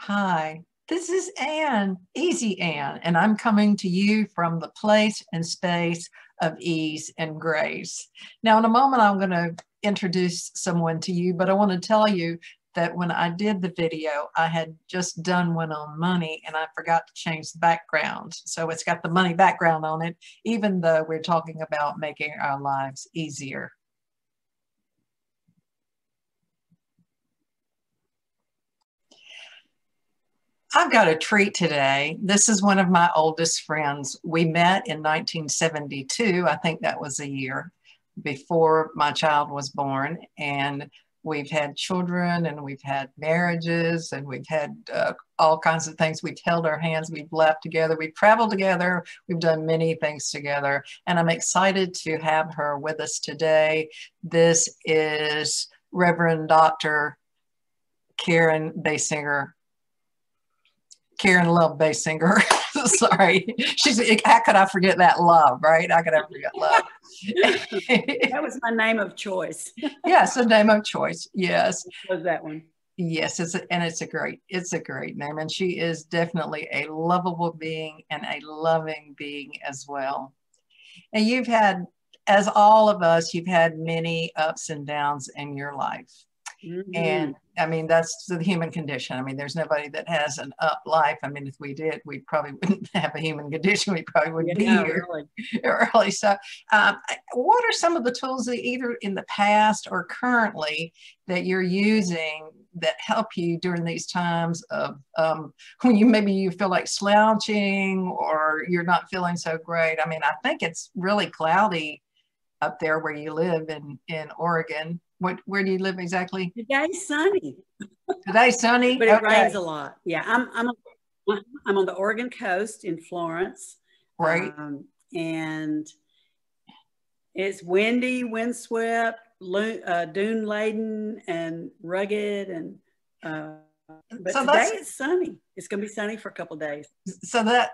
Hi, this is Ann, Easy Ann, and I'm coming to you from the place and space of ease and grace. Now, in a moment, I'm going to introduce someone to you, but I want to tell you that when I did the video, I had just done one on money and I forgot to change the background. So it's got the money background on it, even though we're talking about making our lives easier. I've got a treat today. This is one of my oldest friends. We met in 1972. I think that was a year before my child was born. And we've had children and we've had marriages and we've had all kinds of things. We've held our hands, we've laughed together, we've traveled together, we've done many things together. And I'm excited to have her with us today. This is Reverend Dr. Karen Baisinger. Karen Love Baisinger. Sorry. How could I forget that love, right? How could I forget love? That was my name of choice. Yes, a name of choice. Yes. Was that one? Yes, it's a great name. And she is definitely a lovable being and a loving being as well. And you've had, as all of us, you've had many ups and downs in your life. Mm-hmm. And I mean, that's the human condition. I mean, there's nobody that has an up life. I mean, if we did, we probably wouldn't have a human condition. We probably wouldn't be here early. So what are some of the tools that either in the past or currently that you're using that help you during these times of when you feel like slouching or you're not feeling so great? I mean, I think it's really cloudy up there where you live in Oregon. Where do you live exactly? Today's sunny. Today's sunny, but it rains a lot. Yeah, I'm on the Oregon coast in Florence, right? And it's windy, windswept, dune laden, and rugged. And but so today it's sunny. It's going to be sunny for a couple of days. So that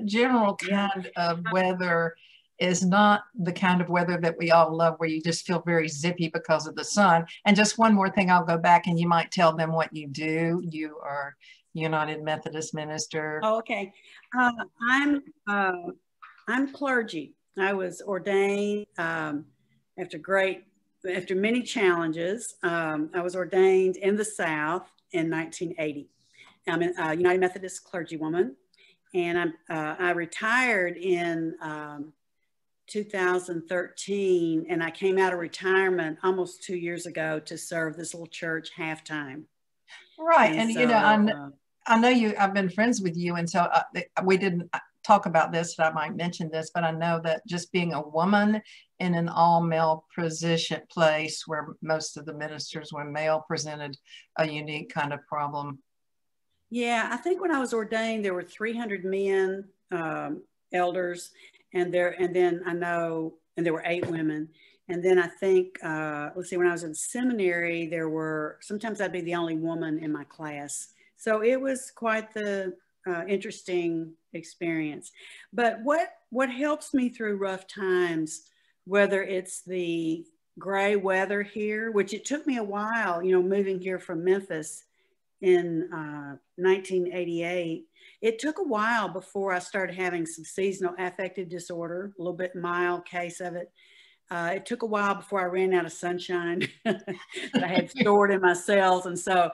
general kind of weather is not the kind of weather that we all love, where you just feel very zippy because of the sun. And just one more thing, I'll go back and you might tell them what you do. You are United Methodist minister. Oh, okay. I'm clergy. I was ordained after many challenges. I was ordained in the South in 1980. I'm a United Methodist clergywoman, and I retired in 2013, and I came out of retirement almost 2 years ago to serve this little church half-time. Right, and so, I know I've been friends with you, and so we didn't talk about this, but I might mention this, but I know that just being a woman in an all-male place where most of the ministers were male presented a unique kind of problem. Yeah, I think when I was ordained, there were 300 men, elders, and there were 8 women. And then I think, let's see, when I was in seminary, sometimes I'd be the only woman in my class. So it was quite the interesting experience. But what helps me through rough times, whether it's the gray weather here, which it took me a while, moving here from Memphis in 1988, it took a while before I started having some seasonal affective disorder, a little bit mild case of it. It took a while before I ran out of sunshine that I had stored in my cells. And so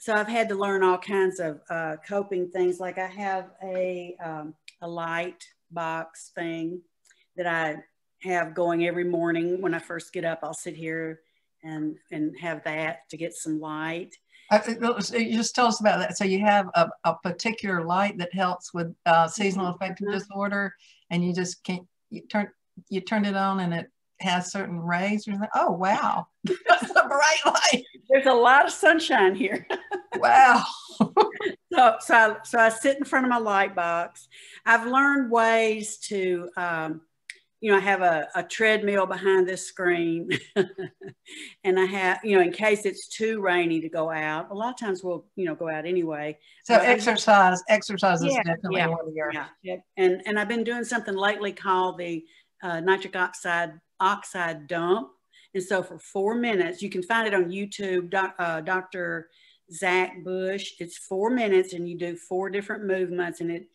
I've had to learn all kinds of coping things. Like I have a light box thing that I have going every morning. When I first get up, I'll sit here and have that to get some light. Just tell us about that. So you have a particular light that helps with seasonal affective disorder, and you just can't, you turn it on and it has certain rays. Oh, wow. That's a bright light. There's a lot of sunshine here. Wow. So I sit in front of my light box. I've learned ways to, I have a treadmill behind this screen and I have, in case it's too rainy to go out. A lot of times we'll, go out anyway. So exercise is definitely one of your. Yeah. And I've been doing something lately called the nitric oxide dump. And so for 4 minutes, you can find it on YouTube, Dr. Zach Bush. It's 4 minutes and you do 4 different movements, and it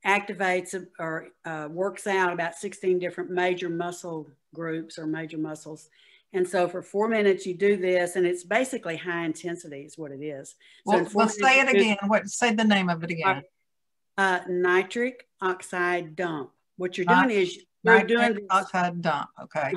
activates or works out about 16 different major muscle groups or major muscles. And so for 4 minutes you do this, and it's basically high intensity is what it is. So well say it again. Say the name of it again. Nitric oxide dump. What you're doing is you're doing this oxide dump. Okay.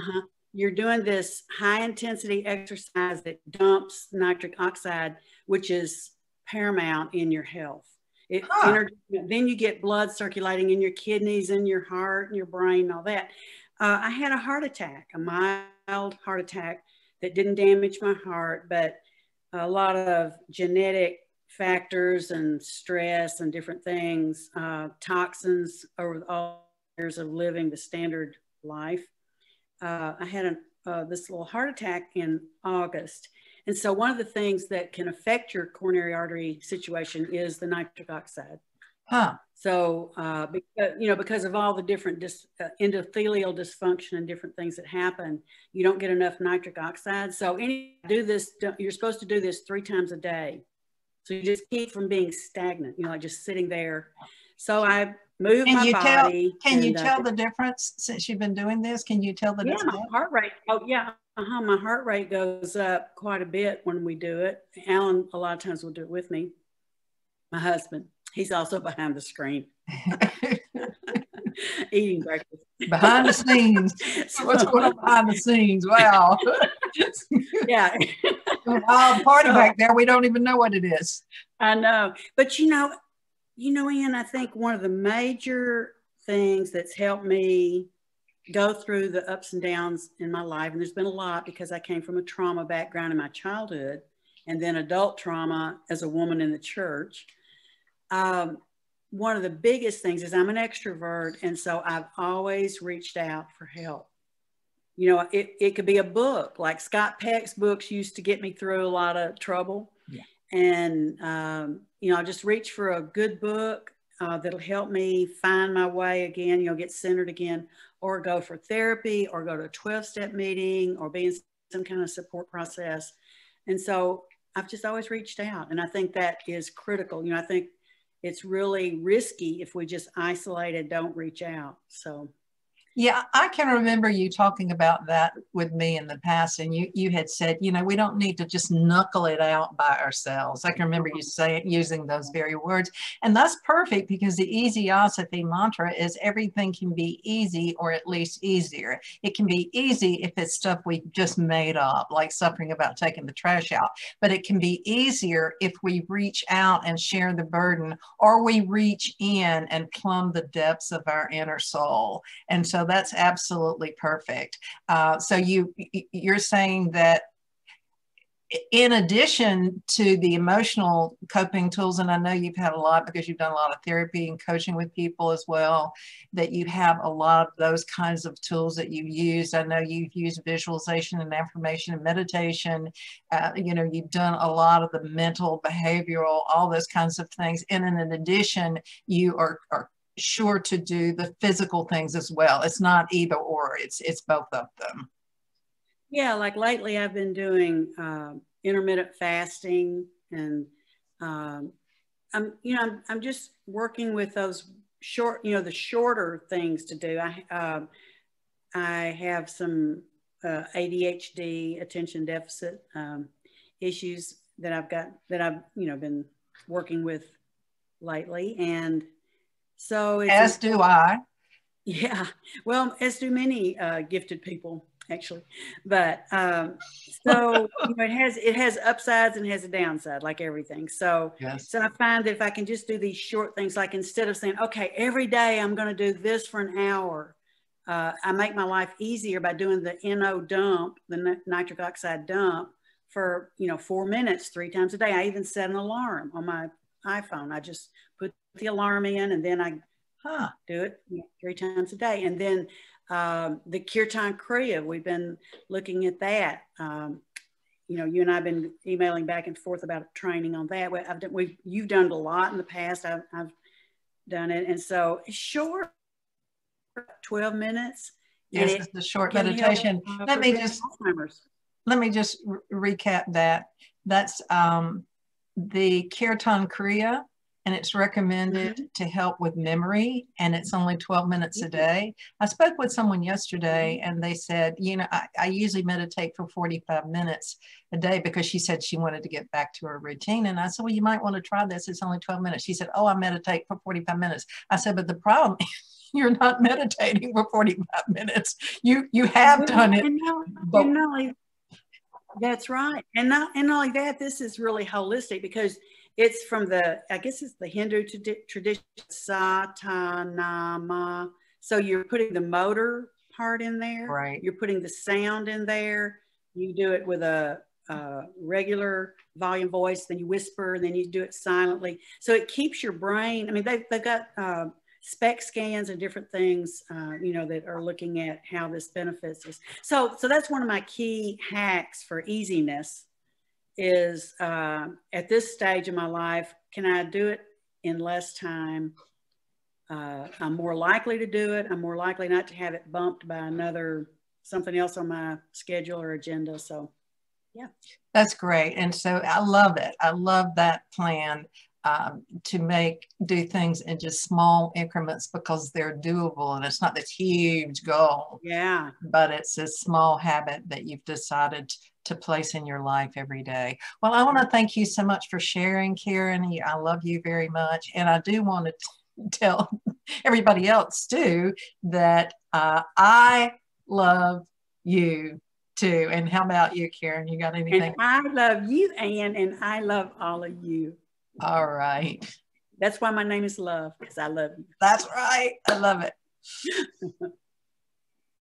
You're doing this high intensity exercise that dumps nitric oxide, which is paramount in your health. Then you get blood circulating in your kidneys and your heart and your brain and all that. I had a heart attack, a mild heart attack that didn't damage my heart, but a lot of genetic factors and stress and different things, toxins over all years of living the standard life. I had this little heart attack in August. And so one of the things that can affect your coronary artery situation is the nitric oxide. So, because of all the different endothelial dysfunction and different things that happen, you don't get enough nitric oxide. So you're supposed to do this 3 times a day. So you just keep from being stagnant, like just sitting there. So I move my body. Can you tell the difference since you've been doing this? Can you tell the difference? Yeah, my heart rate. Oh, yeah. My heart rate goes up quite a bit when we do it. Alan, a lot of times, will do it with me. My husband, he's also behind the screen. Eating breakfast. Behind the scenes. What's going on behind the scenes? Wow. Yeah. Party back there. We don't even know what it is. I know. But Ian, I think one of the major things that's helped me go through the ups and downs in my life, and there's been a lot because I came from a trauma background in my childhood and then adult trauma as a woman in the church. One of the biggest things is I'm an extrovert, and so I've always reached out for help. It could be a book, like Scott Peck's books used to get me through a lot of trouble. Yeah. And, I just reach for a good book that'll help me find my way again, get centered again, or go for therapy, or go to a 12-step meeting, or be in some kind of support process. And so I've just always reached out. And I think that is critical. I think it's really risky if we just isolate and don't reach out. So. Yeah, I can remember you talking about that with me in the past, and you had said, we don't need to just knuckle it out by ourselves. I can remember you using those very words, and that's perfect because the EZosophy mantra is everything can be easy, or at least easier. It can be easy if it's stuff we just made up, like suffering about taking the trash out, but it can be easier if we reach out and share the burden, or we reach in and plumb the depths of our inner soul. And so that's absolutely perfect. So you're saying that in addition to the emotional coping tools, and I know you've had a lot because you've done a lot of therapy and coaching with people as well, that you have a lot of those kinds of tools that you've used. I know you've used visualization and affirmation and meditation. You've done a lot of the mental, behavioral, all those kinds of things. And in addition, you are sure to do the physical things as well. It's not either or, it's both of them. Yeah, like lately I've been doing intermittent fasting, and I'm just working with those the shorter things to do. I have some ADHD, attention deficit issues that I've been working with lately, and so as do I. Yeah, well, as do many gifted people, actually. But so it has upsides and has a downside, like everything. So yes. So I find that if I can just do these short things, like instead of saying, okay, every day I'm going to do this for an hour, I make my life easier by doing the NO dump, the nitric oxide dump, for 4 minutes 3 times a day. I even set an alarm on my iPhone. I just put the alarm in, and then I do it 3 times a day. And then the Kirtan Kriya, we've been looking at that. You and I have been emailing back and forth about training on that. You've done it a lot in the past. I've done it. And so it's short, 12 minutes. Yes, it's the short meditation. Let me just recap that. That's the Kirtan Kriya, and it's recommended to help with memory, and it's only 12 minutes a day. I spoke with someone yesterday and they said, you know, I usually meditate for 45 minutes a day, because she said she wanted to get back to her routine. And I said, well, you might want to try this. It's only 12 minutes. She said, oh, I meditate for 45 minutes. I said, but the problem you're not meditating for 45 minutes. You have done it. But that's right. And not only that, this is really holistic, because it's from the, I guess it's the Hindu tradition, Satanama. So you're putting the motor part in there. Right. You're putting the sound in there. You do it with a regular volume voice, then you whisper, and then you do it silently. So it keeps your brain, I mean, they've got SPECT scans and different things, you know, that are looking at how this benefits us. So that's one of my key hacks for easiness is at this stage of my life, can I do it in less time? I'm more likely to do it. I'm more likely not to have it bumped by something else on my schedule or agenda. So, yeah. That's great. And so I love it. I love that plan. To do things in just small increments, because they're doable, and it's not this huge goal. Yeah. But it's a small habit that you've decided to place in your life every day. Well, I want to thank you so much for sharing, Karen. I love you very much. And I do want to tell everybody else too that I love you too. And how about you, Karen? You got anything? And I love you, Ann, and I love all of you. All right. That's why my name is Love, because I love you. That's right. I love it.